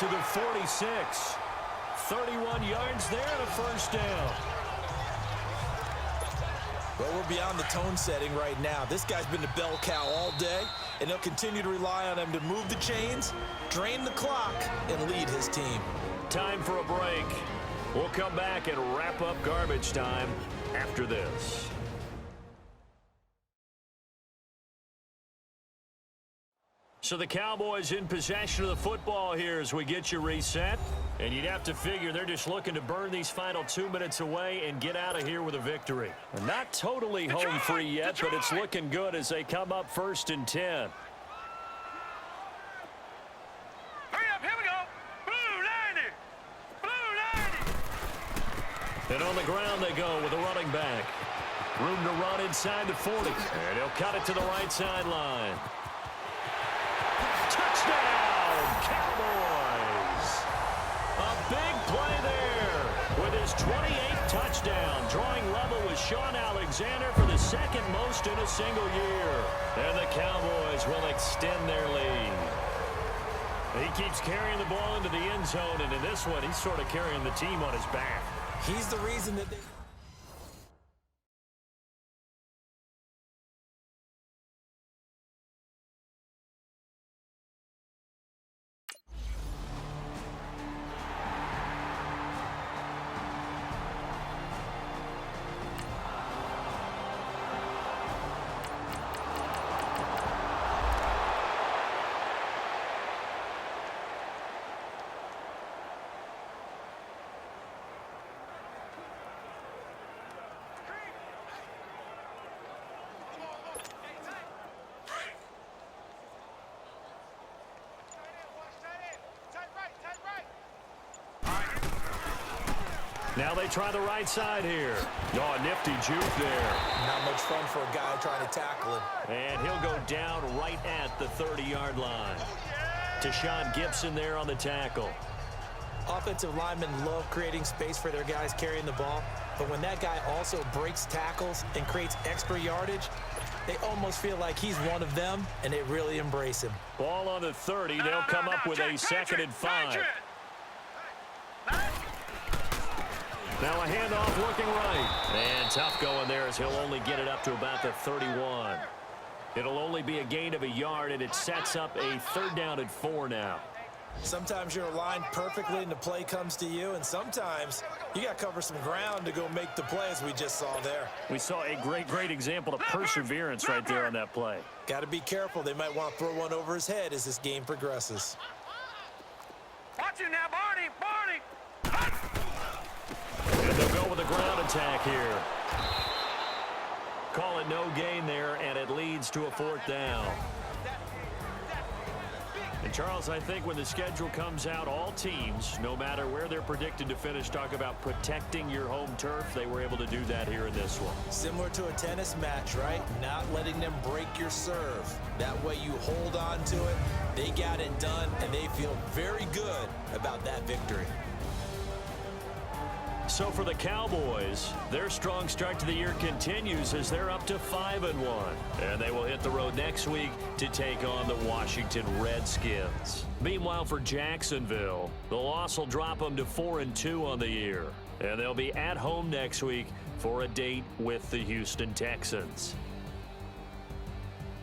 to the 46. 31 yards there and a first down. Well, we're beyond the tone setting right now. This guy's been the bell cow all day, and they'll continue to rely on him to move the chains, drain the clock, and lead his team. Time for a break. We'll come back and wrap up garbage time after this. So the Cowboys in possession of the football here as we get you reset. And you'd have to figure they're just looking to burn these final 2 minutes away and get out of here with a victory. Not totally home free yet, but it's looking good as they come up 1st and 10. Hurry up, here we go. Blue 90. Blue 90. And on the ground they go with a running back. Room to run inside the 40. And he'll cut it to the right sideline. Touchdown, Cowboys! A big play there with his 28th touchdown, drawing level with Sean Alexander for the 2nd most in a single year. And the Cowboys will extend their lead. He keeps carrying the ball into the end zone, and in this one, he's sort of carrying the team on his back. He's the reason that they... Now they try the right side here. Oh, nifty juke there. Not much fun for a guy trying to tackle him. And he'll go down right at the 30-yard line. Tashawn Gibson there on the tackle. Offensive linemen love creating space for their guys carrying the ball, but when that guy also breaks tackles and creates extra yardage, they almost feel like he's one of them, and they really embrace him. Ball on the 30. They'll come up with a 2nd and 5. Now a handoff looking right. And tough going there as he'll only get it up to about the 31. It'll only be a gain of a yard, and it sets up a 3rd down and 4 now. Sometimes you're aligned perfectly and the play comes to you, and sometimes you got to cover some ground to go make the play, as we just saw there. We saw a great example of perseverance right there on that play. Got to be careful. They might want to throw one over his head as this game progresses. Watch it now, Barney. Barney. And they'll go with a ground attack here. Call it no gain there, and it leads to a 4th down. And, Charles, I think when the schedule comes out, all teams, no matter where they're predicted to finish, talk about protecting your home turf. They were able to do that here in this one. Similar to a tennis match, right? Not letting them break your serve. That way you hold on to it. They got it done, and they feel very good about that victory. So for the Cowboys, their strong start to the year continues as they're up to 5-1. And they will hit the road next week to take on the Washington Redskins. Meanwhile, for Jacksonville, the loss will drop them to 4-2 on the year. And they'll be at home next week for a date with the Houston Texans.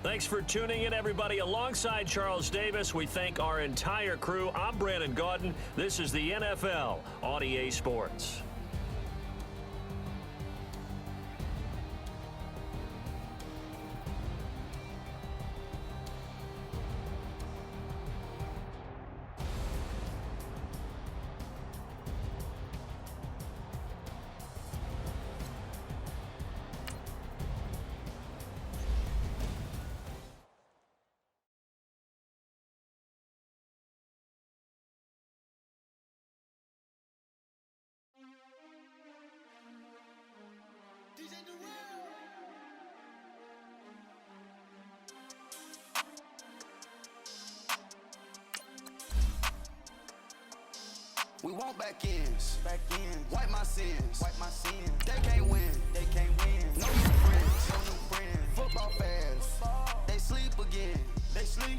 Thanks for tuning in, everybody. Alongside Charles Davis, we thank our entire crew. I'm Brandon Gaudin. This is the NFL on EA Sports. We want back ends. Wipe my sins. They can't win. No new friends. Football fans. They sleep again.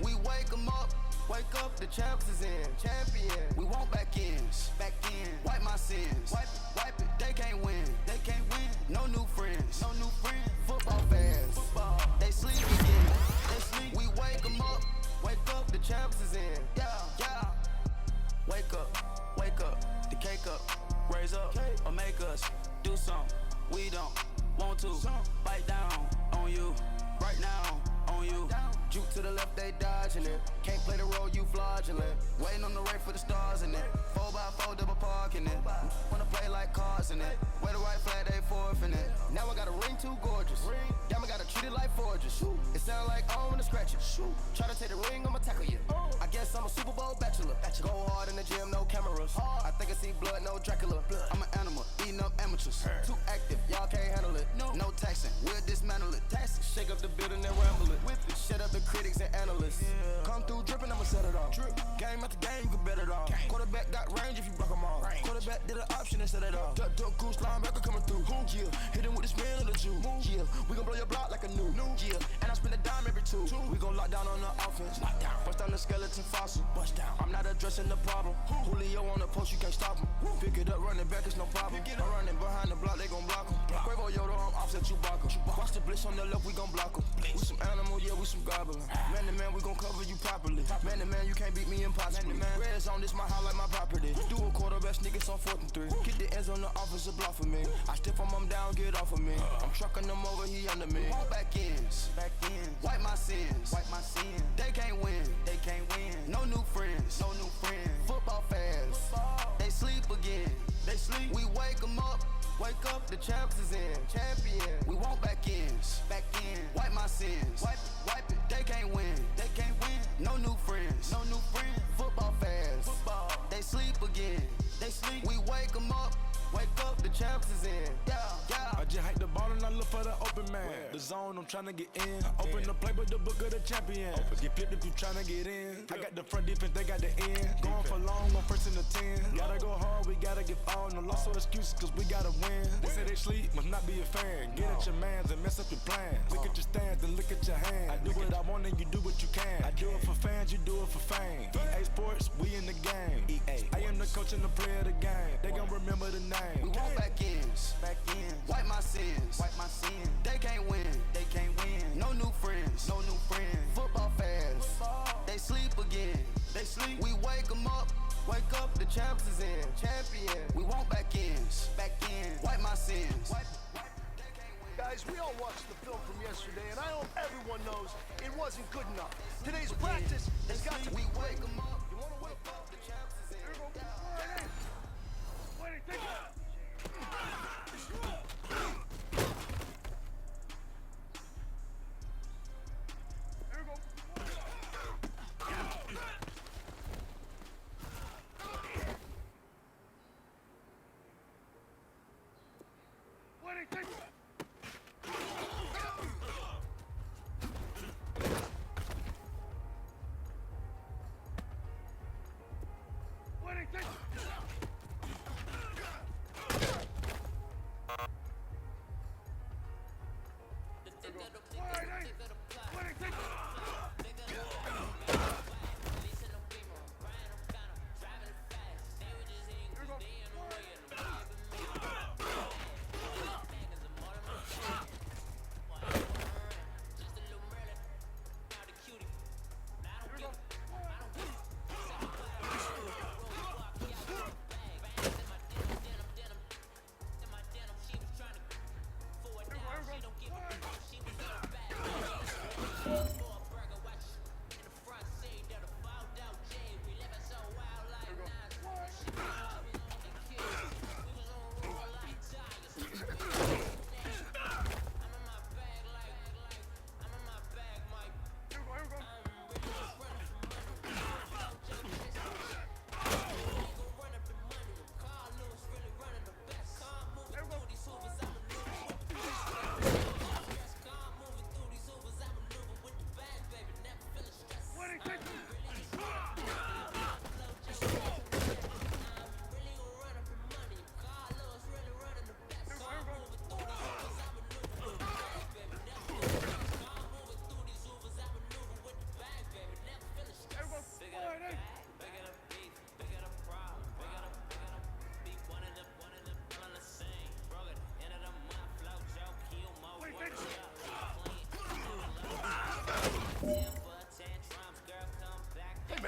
We wake 'em up. Wake up, the champs is in. Champion. We want back ends. Back in. Wipe my sins. Wipe it. They can't win. They can't win. No new friends. No new friends. Football fans. Football. They sleep again. They sleep. We wake them up. Wake up, the champs is in. Yeah, yeah. Wake up. Wake up. The cake up. Raise up. Or make us do something. We don't want to. Bite down on you. Right now on you. Juke to the left, they dodging it. Can't play the role, you fraudulent. Waiting on the right for the stars in it. 4x4 double parking it. Wanna play like cars in it. Wear the white flag, they forfeiting it. Now I got a ring too gorgeous. Damn, I gotta treat it like forges. It sound like I don't wanna scratch it. Try to take the ring, I'ma tackle you. I guess I'm a Super Bowl bachelor. Go hard in the gym, no cameras. I think I see blood, no Dracula. I'm an animal, eating up amateurs. Too active, y'all can't handle it. No taxing, we'll dismantle it. Shake up the building and ramble it. Whip it, shut up the critics and analysts. Come through dripping, I'ma set it off. Game after game, you can bet it all. Quarterback got range if you block them all. Quarterback did an option and set it off. Duck, goose, linebacker coming through. Yeah, hit him with the spin of the Jew. Yeah, we gon' blow your block like a new. Yeah, and I spin a dime every two. We gon' lock down on the offense. Bust down the skeleton fossil. Bust down. I'm not addressing the problem. Julio on the post, you can't stop him. Pick it up, running back, it's no problem. I'm running behind the block, they gon' block him. Quavo Yoda, I'm offset Chewbacca. Watch the blitz on the left, we gon' block him. We some animal, yeah, we some goblin. Man to man, we gon' cover you properly. Man to man, you can't beat me impossibly. Red zone, this my house like my property. Do a quarterback sneakers on 4th and 3. Get the ends on the offensive block for me. I stiff him down, get off of me. I'm trucking them over, he under me. Want back ends. Wipe my sins. They can't win. No new friends. Football fans. They sleep again. We wake them up. Wake up, the champs is in. Champion. We want back ends. Wipe my sins. Wipe it. They can't win. No new friends. Football fans. They sleep again. We wake them up. Wake up, the champs is in. Yeah. I just hike the ball and I look for the open man. The zone, I'm tryna get in. Open the playbook, the book of the champion. Get flipped if you tryna get in. I got the front defense, they got the end. Going for long, I'm first in the 10. Gotta go hard, we gotta get all. No loss or excuses, cause we gotta win. They say they sleep, must not be a fan. Get at your mans and mess up your plans. Look at your stands and look at your hands. I do what I want and you do what you can. I do it for fans, you do it for fame. EA Sports, we in the game. I am the coach and the player of the game. They gon' remember the name. We want back ends. Wipe my sins. They can't win. No new friends. Football fans. They sleep again. We wake them up. Wake up, the champs is in. Champion. We want back ends. Wipe my sins. Guys, we all watched the film from yesterday, and I hope everyone knows it wasn't good enough. Today's practice has got to We wake them up. You wanna wake up, the champs is in.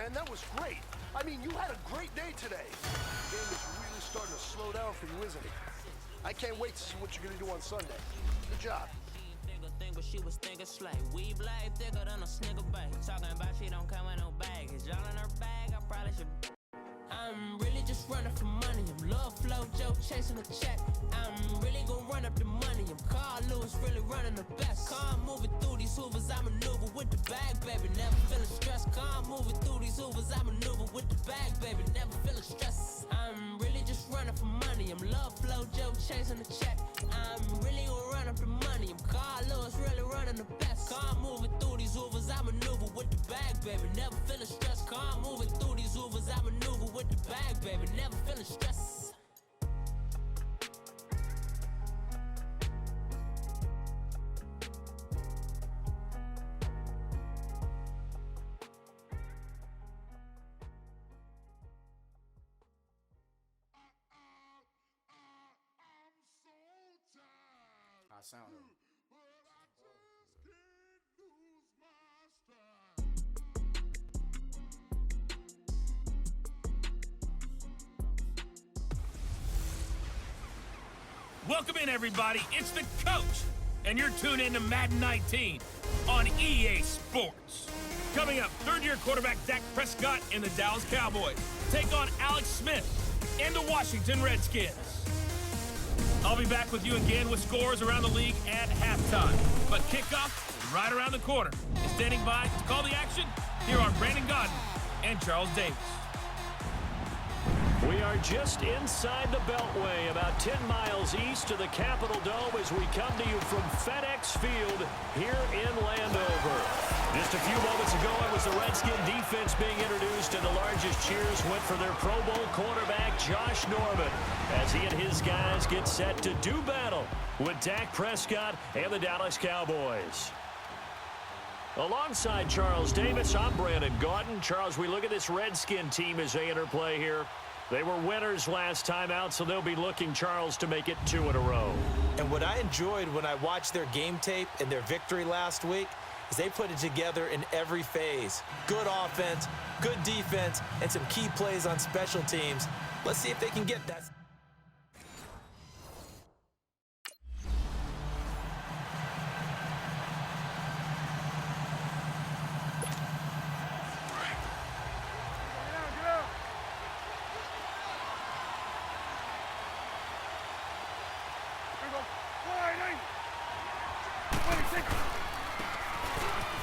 man. That was great. I mean, you had a great day today. The game is really starting to slow down for you, isn't it? I can't wait to see what you're going to do on Sunday. Good job. But she was thinking slay. We black thicker than a snicker bag. Talking about she don't come with no baggage. Y'all in her bag, I probably should. I'm really just running for money. I'm love flow, Joe chasing a check. I'm really gonna run up the money. I'm Carl Lewis, really running the best. Car moving through these hoovers, I maneuver with the bag, baby. Never feeling stressed. Car moving through these hoovers, I maneuver with the bag, baby. Never feeling stressed. I'm really just running for money. I'm love flow, Joe chasing the check. I'm really gonna run up the money. I'm Carl Lewis, really running the best. Car moving through these hoovers, I maneuver with the bag, baby. Never feeling stressed. Car moving through these hoovers, I maneuver with the bag, baby. Never feeling stressed. I sound it. Welcome in, everybody. It's the coach, and you're tuned in to Madden 19 on EA Sports. Coming up, third-year quarterback Dak Prescott and the Dallas Cowboys take on Alex Smith and the Washington Redskins. I'll be back with you again with scores around the league at halftime. But kickoff is right around the corner. And standing by to call the action, here are Brandon Godden and Charles Davis. We are just inside the Beltway, about 10 miles east of the Capitol Dome as we come to you from FedEx Field here in Landover. Just a few moments ago, it was the Redskin defense being introduced, and the largest cheers went for their Pro Bowl cornerback, Josh Norman, as he and his guys get set to do battle with Dak Prescott and the Dallas Cowboys. Alongside Charles Davis, I'm Brandon Gaudin. Charles, we look at this Redskin team as they enter play here. They were winners last time out, so they'll be looking, Charles, to make it 2 in a row. And what I enjoyed when I watched their game tape and their victory last week is they put it together in every phase. Good offense, good defense, and some key plays on special teams. Let's see if they can get that.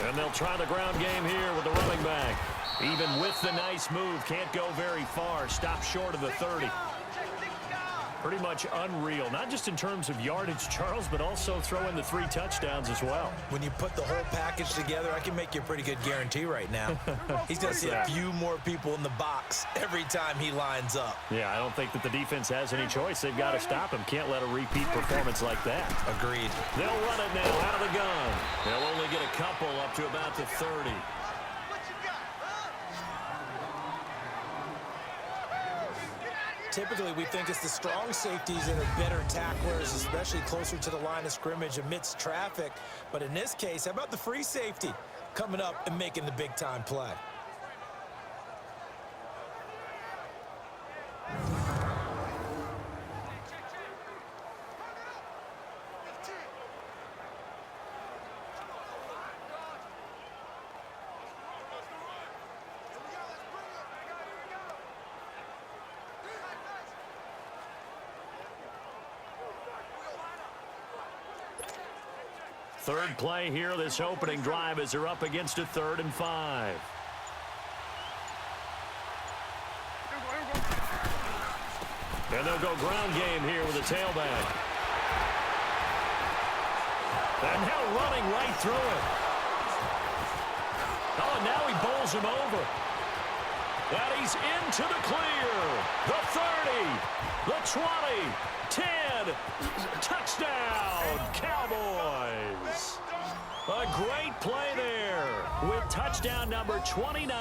And they'll try the ground game here with the running back. Even with the nice move, can't go very far. Stop short of the 30. Pretty much unreal, not just in terms of yardage, Charles, but also throw in the 3 touchdowns as well. When you put the whole package together, I can make you a pretty good guarantee right now. He's going to see a few more people in the box every time he lines up. Yeah, I don't think that the defense has any choice. They've got to stop him. Can't let a repeat performance like that. Agreed. They'll run it now out of the gun. They'll only get a couple up to about the 30. Typically, we think it's the strong safeties that are better tacklers, especially closer to the line of scrimmage amidst traffic. But in this case, how about the free safety coming up and making the big-time play? Third play here, this opening drive, as they're up against a 3rd and 5. And they'll go ground game here with a tailback. And now running right through it. Oh, and now he bowls him over. And he's into the clear. The 30, the 20, 10, touchdown, Cowboys. A great play there with touchdown number 29.